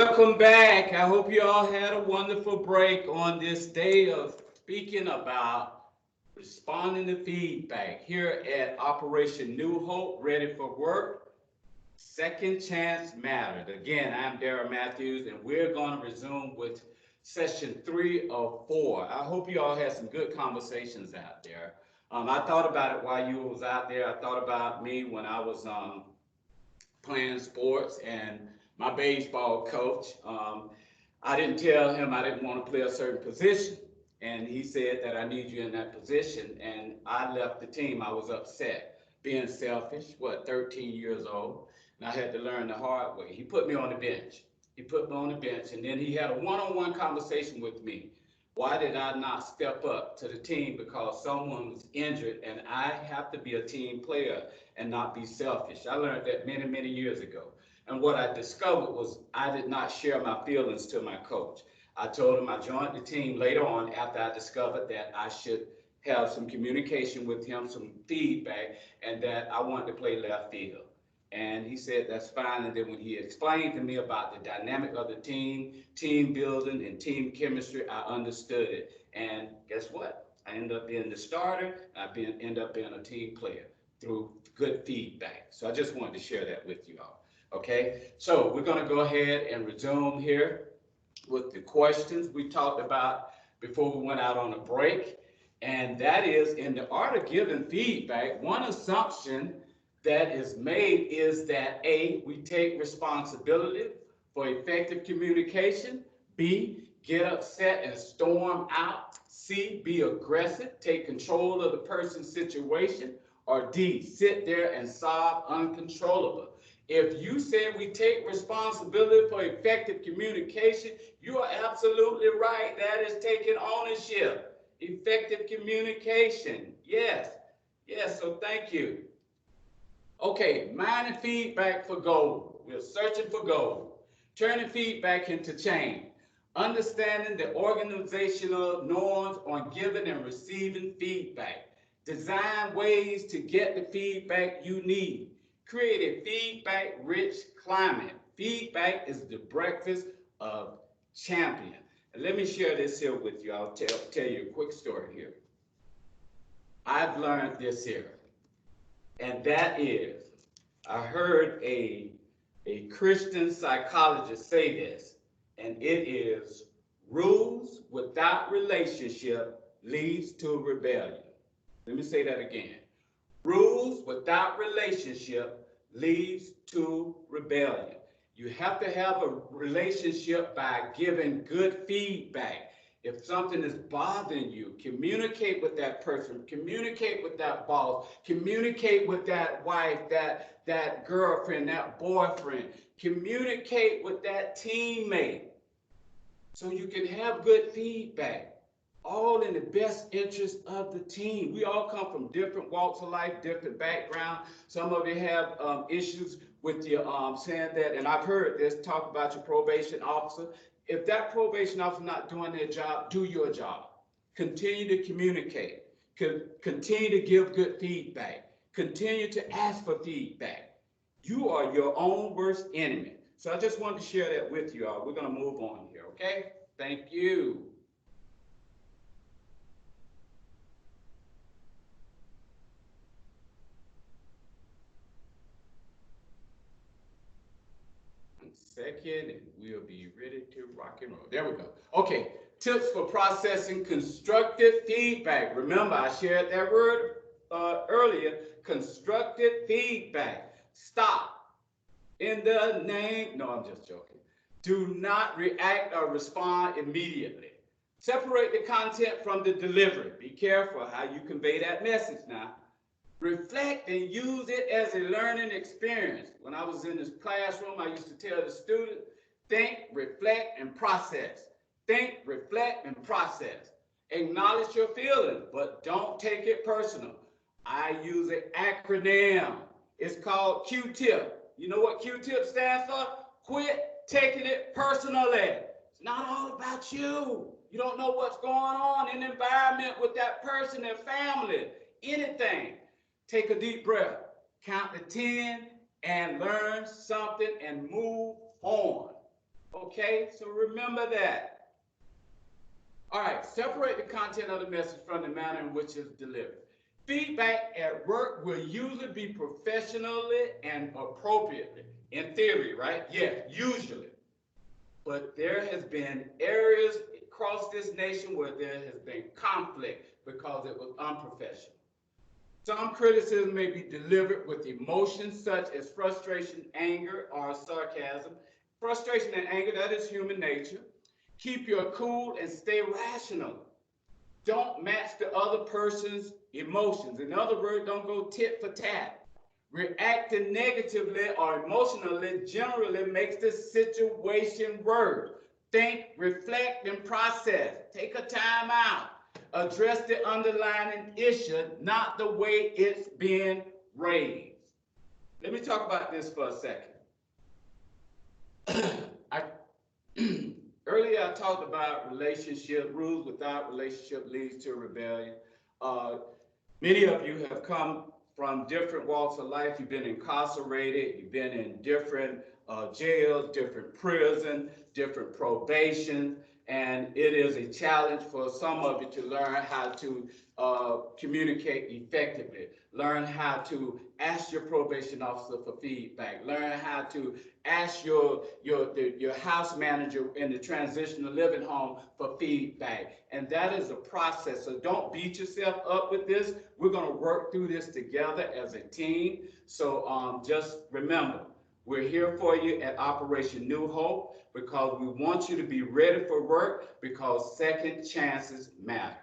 Welcome back. I hope you all had a wonderful break on this day of speaking about responding to feedback here at Operation New Hope, Ready for Work. Second Chance Mattered. Again, I'm Darrell Matthews, and we're going to resume with session 3 of 4. I hope you all had some good conversations out there. I thought about it while you was out there. I thought about me when I was playing sports and my baseball coach. I didn't tell him I didn't want to play a certain position. And he said that I need you in that position. And I left the team. I was upset, being selfish, 13 years old. And I had to learn the hard way. He put me on the bench. He put me on the bench. And then he had a one-on-one conversation with me. Why did I not step up to the team? Because someone was injured, and I have to be a team player and not be selfish. I learned that many, many years ago. And what I discovered was I did not share my feelings to my coach. I told him I joined the team later on after I discovered that I should have some communication with him, some feedback, and that I wanted to play left field. And he said, that's fine. And then when he explained to me about the dynamic of the team building and team chemistry, I understood it. And guess what? I ended up being the starter. End up being a team player through good feedback. So I just wanted to share that with you all. Okay, so we're going to go ahead and resume here with the questions we talked about before we went out on a break. And that is, in the art of giving feedback, one assumption that is made is that A, we take responsibility for effective communication. B, get upset and storm out. C, be aggressive, take control of the person's situation. Or D, sit there and sob uncontrollable. If you say we take responsibility for effective communication, you are absolutely right. That is taking ownership. Effective communication. Yes. Yes, so thank you. Okay, mining feedback for gold. We're searching for gold. Turning feedback into change. Understanding the organizational norms on giving and receiving feedback. Design ways to get the feedback you need. Create a feedback-rich climate. Feedback is the breakfast of champion. And let me share this here with you. I'll tell you a quick story here. I've learned this here, and that is, I heard a Christian psychologist say this, and it is, rules without relationship leads to rebellion. Let me say that again. Rules without relationship leads to rebellion. You have to have a relationship by giving good feedback. If something is bothering you, communicate with that person, communicate with that boss, communicate with that wife, that girlfriend, that boyfriend, communicate with that teammate so you can have good feedback. All in the best interest of the team. We all come from different walks of life, different backgrounds. Some of you have issues with your saying that, and I've heard this, talk about your probation officer. If that probation officer not doing their job, do your job. Continue to communicate. Continue to give good feedback. Continue to ask for feedback. You are your own worst enemy. So I just wanted to share that with you all. We're going to move on here, okay? Thank you. Second, and we'll be ready to rock and roll. There we go. Okay, tips for processing constructive feedback. Remember, I shared that word earlier, constructive feedback. Stop. In the name, no, I'm just joking. Do not react or respond immediately. Separate the content from the delivery. Be careful how you convey that message now. Reflect and use it as a learning experience. When I was in this classroom, I used to tell the student, think, reflect, and process. Think, reflect, and process. Acknowledge your feelings, but don't take it personal. I use an acronym. It's called Q-TIP. You know what Q-TIP stands for? Quit taking it personally. It's not all about you. You don't know what's going on in the environment with that person and family, anything. Take a deep breath, count to 10, and learn something and move on. Okay, so remember that. All right, separate the content of the message from the manner in which it's delivered. Feedback at work will usually be professionally and appropriately, in theory, right? Yeah, usually. But there has been areas across this nation where there has been conflict because it was unprofessional. Some criticism may be delivered with emotions such as frustration, anger, or sarcasm. Frustration and anger, that is human nature. Keep your cool and stay rational. Don't match the other person's emotions. In other words, don't go tit for tat. Reacting negatively or emotionally generally makes the situation worse. Think, reflect, and process. Take a time out. Address the underlying issue, not the way it's being raised. Let me talk about this for a second. I Earlier, I talked about relationship rules without relationship leads to rebellion. Uh, Many of you have come from different walks of life. You've been incarcerated, you've been in different jails, different prisons, different probation, and it is a challenge for some of you to learn how to communicate effectively, learn how to ask your probation officer for feedback, learn how to ask your house manager in the transitional living home for feedback. And that is a process. So don't beat yourself up with this. We're going to work through this together as a team. So just remember, we're here for you at Operation New Hope because we want you to be ready for work because second chances matter.